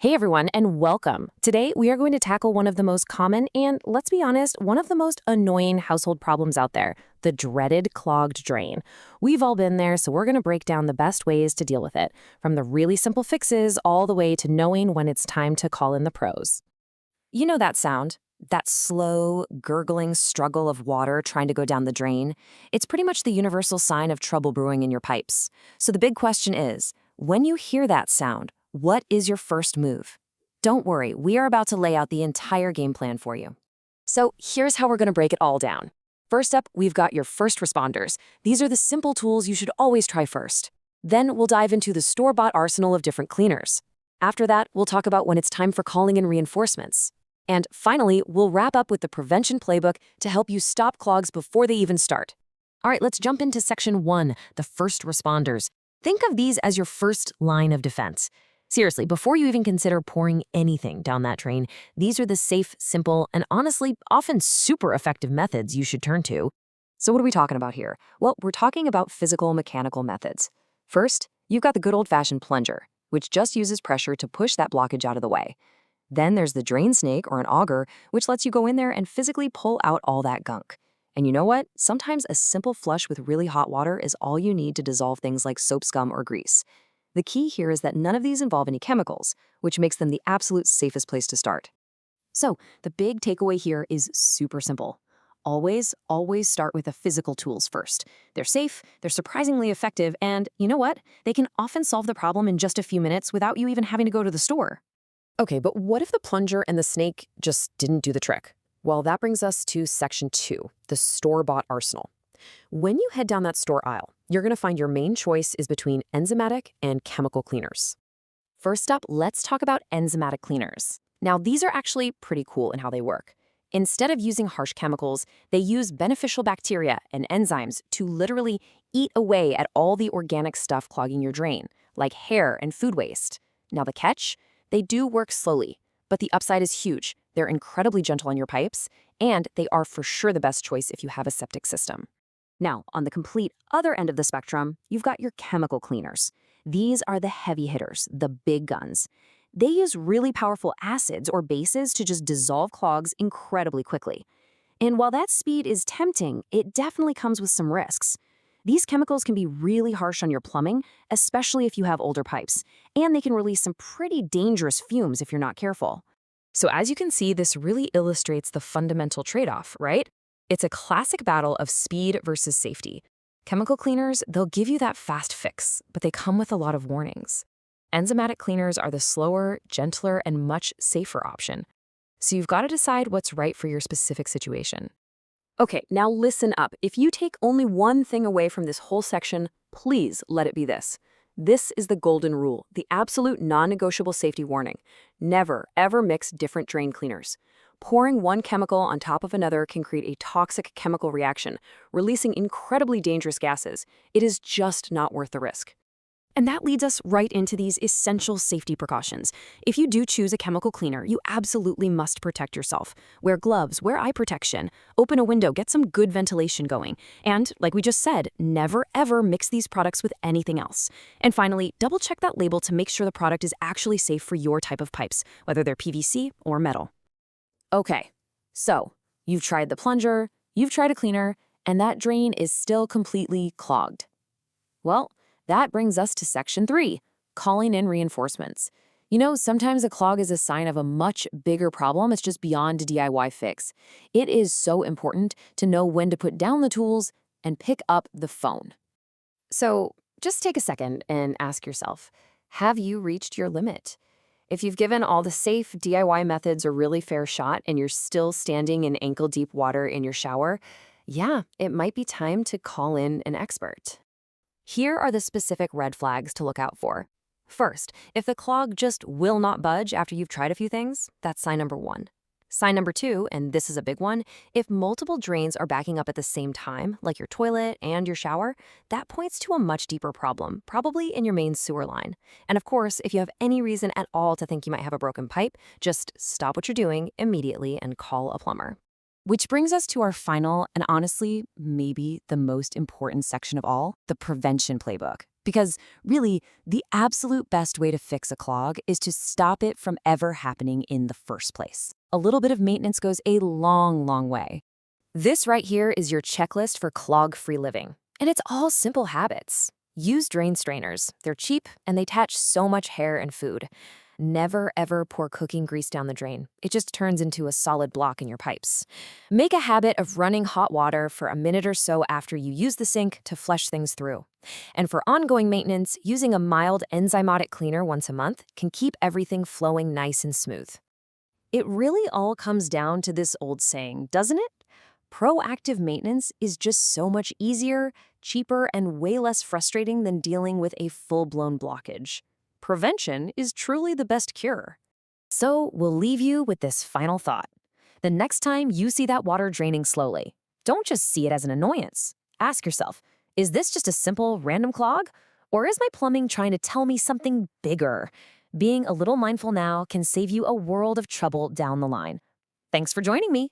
Hey everyone, and welcome. Today, we are going to tackle one of the most common and, let's be honest, one of the most annoying household problems out there, the dreaded clogged drain. We've all been there, so we're going to break down the best ways to deal with it, from the really simple fixes all the way to knowing when it's time to call in the pros. You know that sound? That slow, gurgling struggle of water trying to go down the drain? It's pretty much the universal sign of trouble brewing in your pipes. So the big question is, when you hear that sound, what is your first move? Don't worry, we are about to lay out the entire game plan for you. So here's how we're going to break it all down. First up, we've got your first responders. These are the simple tools you should always try first. Then we'll dive into the store-bought arsenal of different cleaners. After that, we'll talk about when it's time for calling in reinforcements. And finally, we'll wrap up with the prevention playbook to help you stop clogs before they even start. All right, let's jump into section 1, the first responders. Think of these as your first line of defense. Seriously, before you even consider pouring anything down that drain, these are the safe, simple, and honestly, often super effective methods you should turn to. So what are we talking about here? Well, we're talking about physical mechanical methods. First, you've got the good old-fashioned plunger, which just uses pressure to push that blockage out of the way. Then there's the drain snake or an auger, which lets you go in there and physically pull out all that gunk. And you know what? Sometimes a simple flush with really hot water is all you need to dissolve things like soap scum or grease. The key here is that none of these involve any chemicals, which makes them the absolute safest place to start. So, the big takeaway here is super simple. Always start with the physical tools first. They're safe, they're surprisingly effective, and you know what? They can often solve the problem in just a few minutes without you even having to go to the store. Okay, but what if the plunger and the snake just didn't do the trick? Well, that brings us to section 2, the store-bought arsenal. When you head down that store aisle, you're going to find your main choice is between enzymatic and chemical cleaners. First up, let's talk about enzymatic cleaners. Now, these are actually pretty cool in how they work. Instead of using harsh chemicals, they use beneficial bacteria and enzymes to literally eat away at all the organic stuff clogging your drain, like hair and food waste. Now, the catch? They do work slowly, but the upside is huge. They're incredibly gentle on your pipes, and they are for sure the best choice if you have a septic system. Now, on the complete other end of the spectrum, you've got your chemical cleaners. These are the heavy hitters, the big guns. They use really powerful acids or bases to just dissolve clogs incredibly quickly. And while that speed is tempting, it definitely comes with some risks. These chemicals can be really harsh on your plumbing, especially if you have older pipes, and they can release some pretty dangerous fumes if you're not careful. So as you can see, this really illustrates the fundamental trade-off, right? It's a classic battle of speed versus safety. Chemical cleaners, they'll give you that fast fix, but they come with a lot of warnings. Enzymatic cleaners are the slower, gentler, and much safer option. So you've got to decide what's right for your specific situation. Okay, now listen up. If you take only one thing away from this whole section, please let it be this. This is the golden rule, the absolute non-negotiable safety warning. Never, ever mix different drain cleaners. Pouring one chemical on top of another can create a toxic chemical reaction, releasing incredibly dangerous gases. It is just not worth the risk. And that leads us right into these essential safety precautions. If you do choose a chemical cleaner, you absolutely must protect yourself. Wear gloves, wear eye protection, open a window, get some good ventilation going. And, like we just said, never ever mix these products with anything else. And finally, double check that label to make sure the product is actually safe for your type of pipes, whether they're PVC or metal. Okay, so you've tried the plunger, you've tried a cleaner, and that drain is still completely clogged. Well, that brings us to section 3, calling in reinforcements. You know, sometimes a clog is a sign of a much bigger problem. It's just beyond a DIY fix. It is so important to know when to put down the tools and pick up the phone. So just take a second and ask yourself, have you reached your limit? If you've given all the safe DIY methods a really fair shot and you're still standing in ankle-deep water in your shower, yeah, it might be time to call in an expert. Here are the specific red flags to look out for. First, if the clog just will not budge after you've tried a few things, that's sign number 1. Sign number 2, and this is a big one, if multiple drains are backing up at the same time, like your toilet and your shower, that points to a much deeper problem, probably in your main sewer line. And of course, if you have any reason at all to think you might have a broken pipe, just stop what you're doing immediately and call a plumber. Which brings us to our final, and honestly, maybe the most important section of all, the prevention playbook. Because really, the absolute best way to fix a clog is to stop it from ever happening in the first place. A little bit of maintenance goes a long, long way. This right here is your checklist for clog-free living. And it's all simple habits. Use drain strainers. They're cheap and they catch so much hair and food. Never ever pour cooking grease down the drain. It just turns into a solid block in your pipes. Make a habit of running hot water for a minute or so after you use the sink to flush things through. And for ongoing maintenance, using a mild enzymatic cleaner once a month can keep everything flowing nice and smooth. It really all comes down to this old saying, doesn't it? Proactive maintenance is just so much easier, cheaper, and way less frustrating than dealing with a full-blown blockage. Prevention is truly the best cure. So we'll leave you with this final thought. The next time you see that water draining slowly, don't just see it as an annoyance. Ask yourself, is this just a simple random clog? Or is my plumbing trying to tell me something bigger? Being a little mindful now can save you a world of trouble down the line. Thanks for joining me.